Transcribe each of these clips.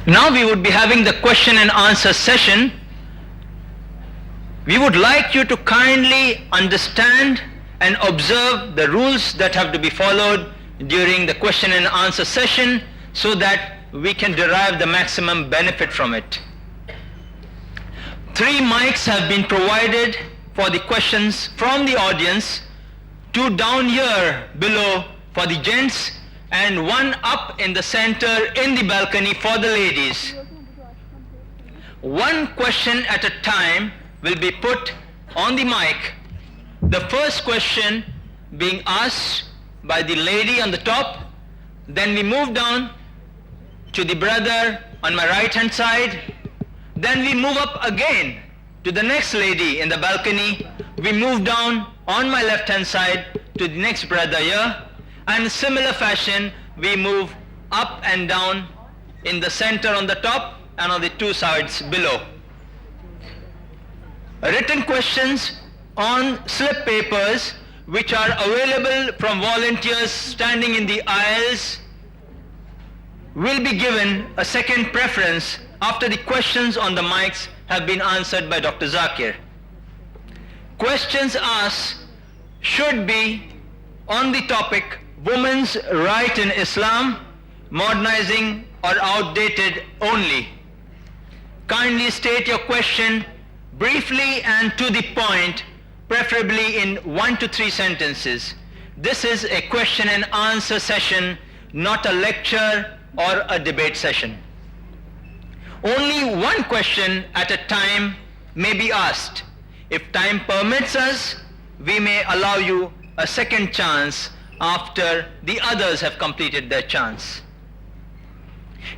Now we would be having the question and answer session. We would like you to kindly understand and observe the rules that have to be followed during the question and answer session so that we can derive the maximum benefit from it. 3 mics have been provided for the questions from the audience, 2 down here below for the gents and 1 up in the center in the balcony for the ladies. 1 question at a time will be put on the mic. The first question being asked by the lady on the top, then we move down to the brother on my right hand side, then we move up again to the next lady in the balcony, we move down on my left hand side to the next brother here, and in similar fashion we move up and down in the center on the top and on the 2 sides below. Written questions on slip papers which are available from volunteers standing in the aisles will be given a second preference after the questions on the mics have been answered by Dr. Zakir. Questions asked should be on the topic women's right in Islam, modernizing or outdated only. Kindly state your question briefly and to the point, preferably in 1 to 3 sentences. This is a question and answer session, not a lecture or a debate session. Only 1 question at a time may be asked. If time permits us, we may allow you a second chance after the others have completed their chance.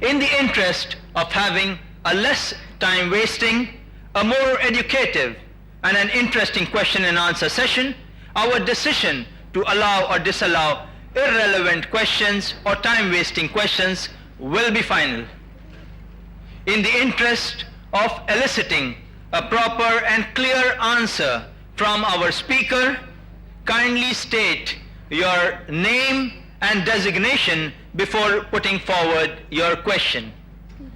In the interest of having a less time wasting, a more educative and an interesting question and answer session, our decision to allow or disallow irrelevant questions or time wasting questions will be final. In the interest of eliciting a proper and clear answer from our speaker, kindly state your name and designation before putting forward your question.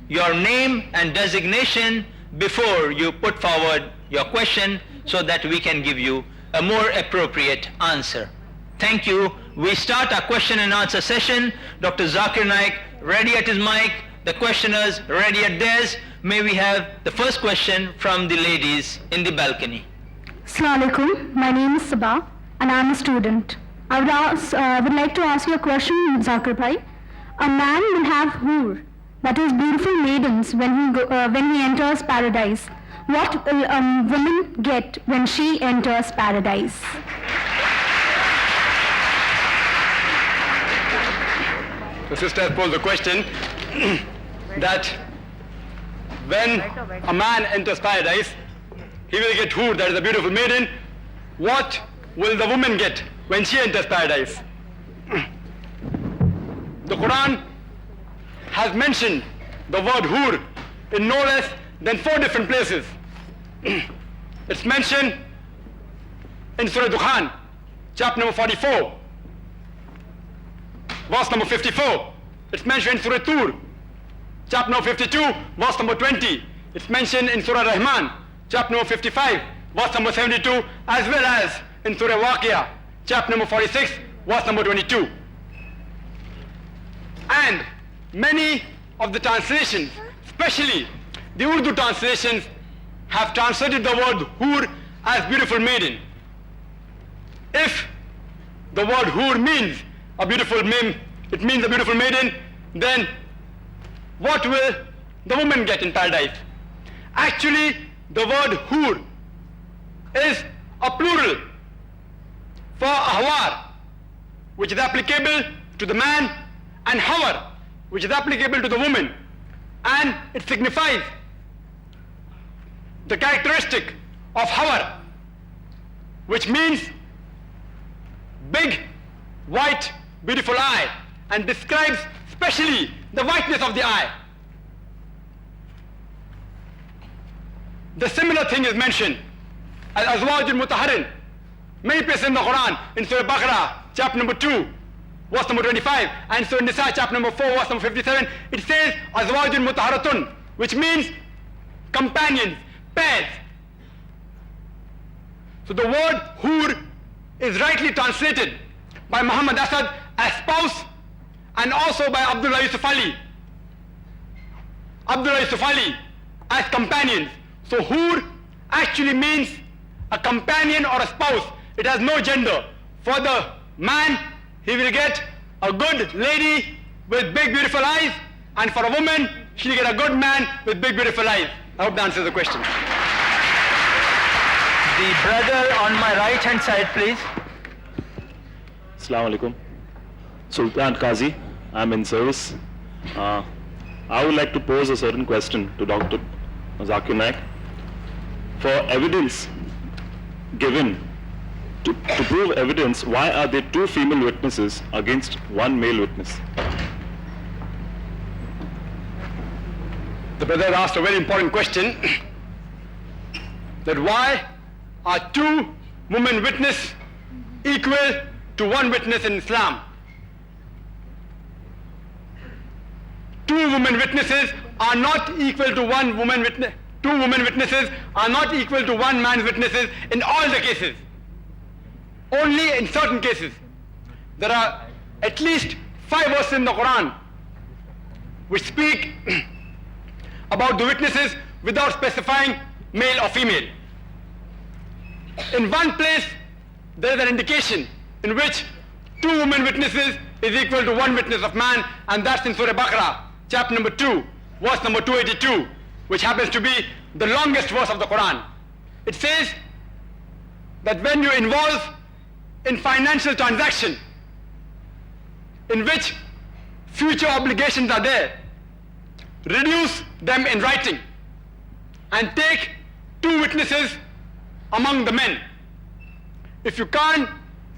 Your name and designation before you put forward your question so that we can give you a more appropriate answer. Thank you. We start our question and answer session. Dr. Zakir Naik ready at his mic, the questioners ready at theirs. May we have the first question from the ladies in the balcony. Assalamu alaikum. My name is Sabah and I am a student. I would like to ask you a question, Zakir Bhai. A man will have hoor, that is beautiful maidens, when he enters paradise. What will a woman get when she enters paradise? The sister has posed the question that when a man enters paradise, he will get hoor, that is a beautiful maiden. What will the woman get when she enters paradise? The Quran has mentioned the word hoor in no less than 4 different places. It's mentioned in Surah Dukhan, chapter number 44, verse number 54. It's mentioned in Surah Tur, chapter number 52, verse number 20. It's mentioned in Surah Rahman, chapter number 55, verse number 72, as well as in Surah Waqia, chapter number 46, verse number 22. And many of the translations, especially the Urdu translations, have translated the word hoor as beautiful maiden. If the word hoor means a beautiful it means a beautiful maiden, then what will the woman get in paradise? Actually, the word hoor is a plural for ahwar, which is applicable to the man, and hawar, which is applicable to the woman, and it signifies the characteristic of hawar, which means big, white, beautiful eye, and describes especially the whiteness of the eye. The similar thing is mentioned al-azwaj al-mutahharin many places in the Quran, in Surah Baqarah, chapter number 2, verse number 25, and Surah Nisa, chapter number 4, verse number 57, it says, Azwajun mutaharatun, which means companions, pairs. So the word hur is rightly translated by Muhammad Asad as spouse, and also by Abdullah Yusuf Ali. Abdullah Yusuf Ali as companions. So hur actually means a companion or a spouse. It has no gender. For the man, he will get a good lady with big beautiful eyes, and for a woman, she'll get a good man with big beautiful eyes. I hope that answers the question. The brother on my right hand side, please. Assalamu alaikum. Sultan Qazi, I'm in service. I would like to pose a certain question to Dr. Zakir Naik. For evidence given, to prove evidence, why are there two female witnesses against one male witness? The brother asked a very important question, that why are two women witnesses equal to one witness in Islam? Two women witnesses are not equal to one woman witness. Two women witnesses are not equal to one man's witnesses in all the cases. Only in certain cases. There are at least 5 verses in the Quran which speak about the witnesses without specifying male or female. In one place, there is an indication in which two women witnesses is equal to one witness of man, and that's in Surah Baqarah, chapter number 2, verse number 282, which happens to be the longest verse of the Quran. It says that when you involve in financial transaction in which future obligations are there, reduce them in writing and take two witnesses among the men. If you can't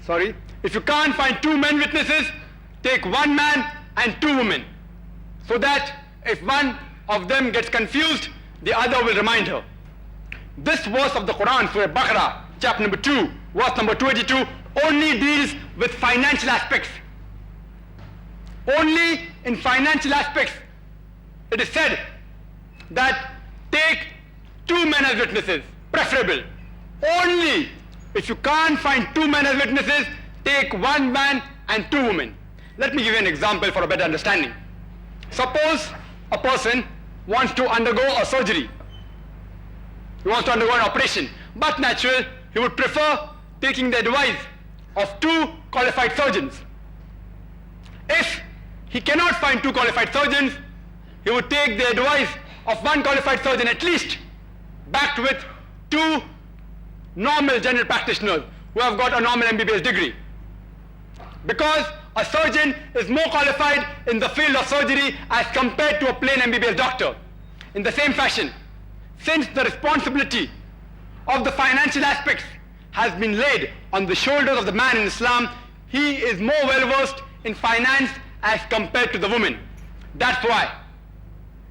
find two men witnesses, take one man and two women, so that if one of them gets confused, the other will remind her. This verse of the Quran, Surah Baqarah, chapter number 2, verse number 282, only deals with financial aspects. Only in financial aspects it is said that take two men as witnesses, preferable. Only if you can't find two men as witnesses, take one man and two women. Let me give you an example for a better understanding. Suppose a person wants to undergo a surgery. He wants to undergo an operation, but naturally he would prefer taking the advice of two qualified surgeons. If he cannot find two qualified surgeons, he would take the advice of one qualified surgeon at least, backed with two normal general practitioners who have got a normal MBBS degree. Because a surgeon is more qualified in the field of surgery as compared to a plain MBBS doctor. In the same fashion, since the responsibility of the financial aspects has been laid on the shoulders of the man in Islam, he is more well versed in finance as compared to the woman. That's why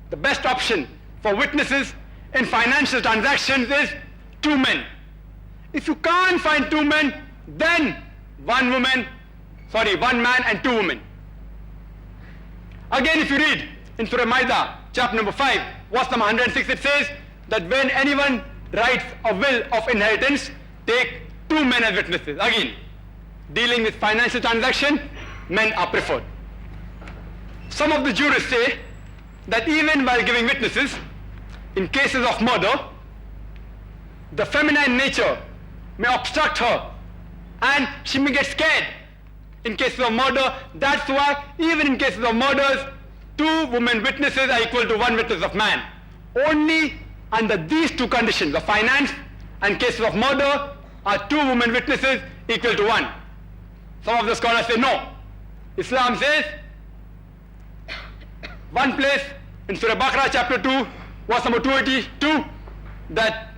the best option for witnesses in financial transactions is two men. If you can't find two men, then one man and two women. Again, if you read in Surah Ma'idah, chapter number 5, verse number 106, it says that when anyone writes a will of inheritance, take two men as witnesses. Again, dealing with financial transaction, men are preferred. Some of the jurists say that even while giving witnesses, in cases of murder, the feminine nature may obstruct her and she may get scared in cases of murder. That's why even in cases of murders, two women witnesses are equal to one witness of man. Only under these two conditions of finance and cases of murder are two women witnesses equal to one. Some of the scholars say no. Islam says one place in Surah Baqarah chapter 2 verse number 282 that